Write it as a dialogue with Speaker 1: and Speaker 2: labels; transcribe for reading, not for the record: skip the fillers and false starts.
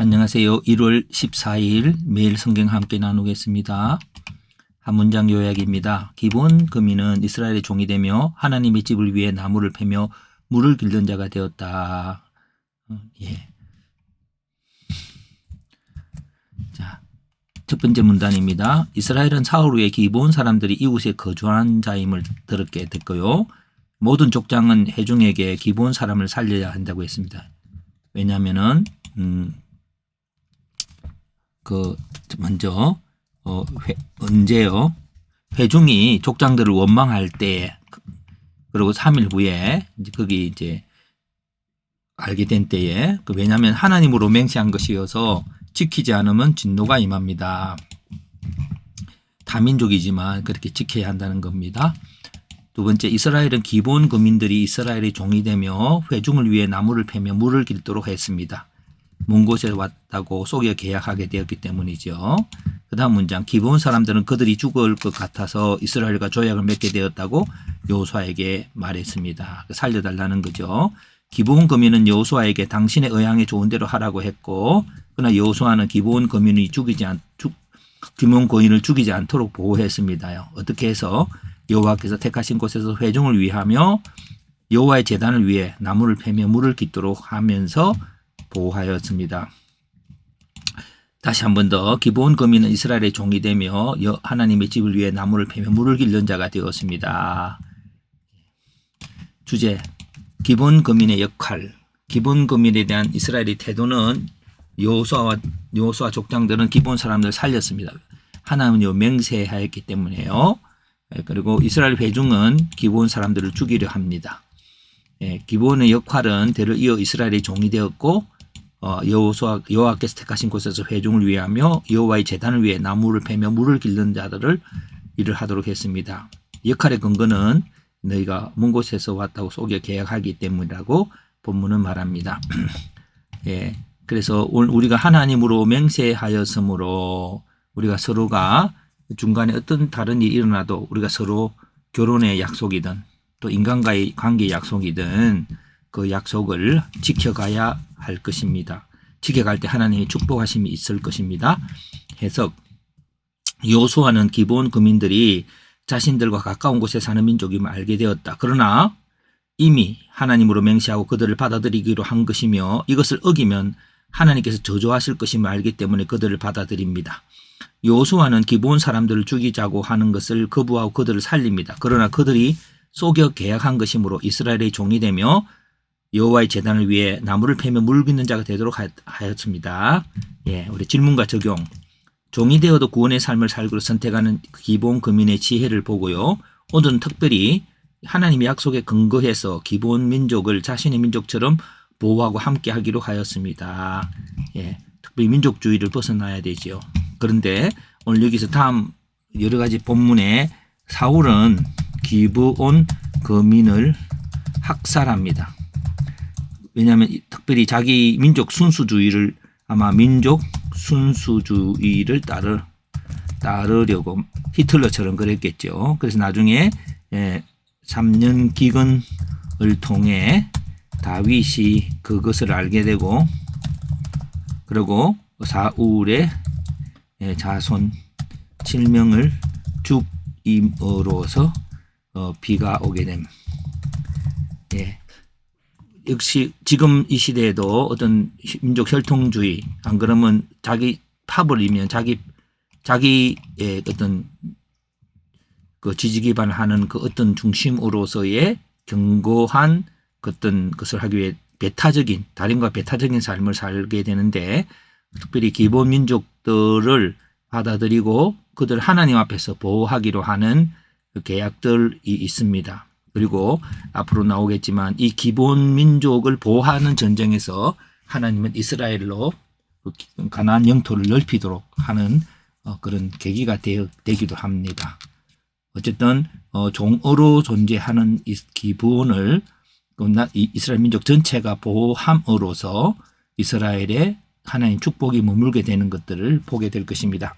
Speaker 1: 안녕하세요. 1월 14일 매일 성경 함께 나누겠습니다. 한 문장 요약입니다. 기본 금인은 이스라엘의 종이 되며 하나님의 집을 위해 나무를 패며 물을 길던 자가 되었다. 자, 첫 번째 문단입니다. 이스라엘은 사울 후에 기본 사람들이 이웃에 거주한 자임을 들었게 됐고요. 모든 족장은 회중에게 기본 사람을 살려야 한다고 했습니다. 왜냐하면은 먼저 언제요? 회중이 족장들을 원망할 때, 그리고 3일 후에 거기 이제 알게 된 때에, 왜냐하면 하나님으로 맹세한 것이어서 지키지 않으면 진노가 임합니다. 다민족이지만 그렇게 지켜야 한다는 겁니다. 두 번째, 이스라엘은 기본 거민들이 이스라엘의 종이 되며 회중을 위해 나무를 패며 물을 길도록 했습니다. 먼 곳에 왔다고 속여 계약하게 되었기 때문이죠. 그 다음 문장, 기본 사람들은 그들이 죽을 것 같아서 이스라엘과 조약을 맺게 되었다고 여호수아에게 말했습니다. 살려달라는 거죠. 기본 거민은 여호수아에게 당신의 의향에 좋은 대로 하라고 했고, 그러나 여호수아는 기본 거민을 죽이지 않도록 보호했습니다. 어떻게 해서? 여호와께서 택하신 곳에서 회중을 위하며 여호와의 제단을 위해 나무를 패며 물을 깃도록 하면서 보호하였습니다. 다시 한 번 더, 기본 거민은 이스라엘의 종이 되며 하나님의 집을 위해 나무를 패며 물을 길는 자가 되었습니다. 주제, 기본 거민의 역할. 기본 거민에 대한 이스라엘의 태도는 여호수아 족장들은 기본 사람들을 살렸습니다. 하나님은 맹세하였기 때문에요. 그리고 이스라엘 회중은 기본 사람들을 죽이려 합니다. 기본의 역할은 대를 이어 이스라엘의 종이 되었고, 여호와께서 택하신 곳에서 회중을 위하며 여호와의 제단을 위해 나무를 패며 물을 길는 자들을 일을 하도록 했습니다. 역할의 근거는 너희가 먼 곳에서 왔다고 속여 계약하기 때문이라고 본문은 말합니다. 그래서 오늘 우리가 하나님으로 맹세하였으므로 우리가 서로가 중간에 어떤 다른 일이 일어나도 우리가 서로 결혼의 약속이든 또 인간과의 관계의 약속이든 그 약속을 지켜가야 할 것입니다. 지켜갈 때 하나님의 축복하심이 있을 것입니다. 해석, 여호수아는 기본 거민들이 자신들과 가까운 곳에 사는 민족임을 알게 되었다. 그러나 이미 하나님으로 맹세하고 그들을 받아들이기로 한 것이며 이것을 어기면 하나님께서 저주하실 것임을 알기 때문에 그들을 받아들입니다. 여호수아는 기본 사람들을 죽이자고 하는 것을 거부하고 그들을 살립니다. 그러나 그들이 속여 계약한 것이므로 이스라엘의 종이 되며 여호와의 제단을 위해 나무를 패며 물 깃는 자가 되도록 하였습니다. 우리 질문과 적용. 종이 되어도 구원의 삶을 살기로 선택하는 기본 거민의 지혜를 보고요. 오늘은 특별히 하나님의 약속에 근거해서 기본 민족을 자신의 민족처럼 보호하고 함께 하기로 하였습니다. 특별히 민족주의를 벗어나야 되죠. 그런데 오늘 여기서 다음 여러 가지 본문에 사울은 기브온 거민을 학살합니다. 왜냐하면 특별히 자기 민족 순수주의를 따르려고 히틀러처럼 그랬겠죠. 그래서 나중에 3년 기근을 통해 다윗이 그것을 알게 되고, 그리고 사울의 자손 7명을 죽임으로써 비가 오게 됩니다. 역시 지금 이 시대에도 어떤 민족 혈통주의, 안 그러면 자기 팝을 이면 자기의 어떤 그 지지 기반을 하는 그 어떤 중심으로서의 견고한 어떤 것을 하기 위해 다른과 배타적인 삶을 살게 되는데, 특별히 기본 민족들을 받아들이고 그들 하나님 앞에서 보호하기로 하는 그 계약들이 있습니다. 그리고 앞으로 나오겠지만 이 기본 민족을 보호하는 전쟁에서 하나님은 이스라엘로 가나안 영토를 넓히도록 하는 그런 계기가 되기도 합니다. 어쨌든 종으로 존재하는 이 기본을 이스라엘 민족 전체가 보호함으로써 이스라엘의 하나님 축복이 머물게 되는 것들을 보게 될 것입니다.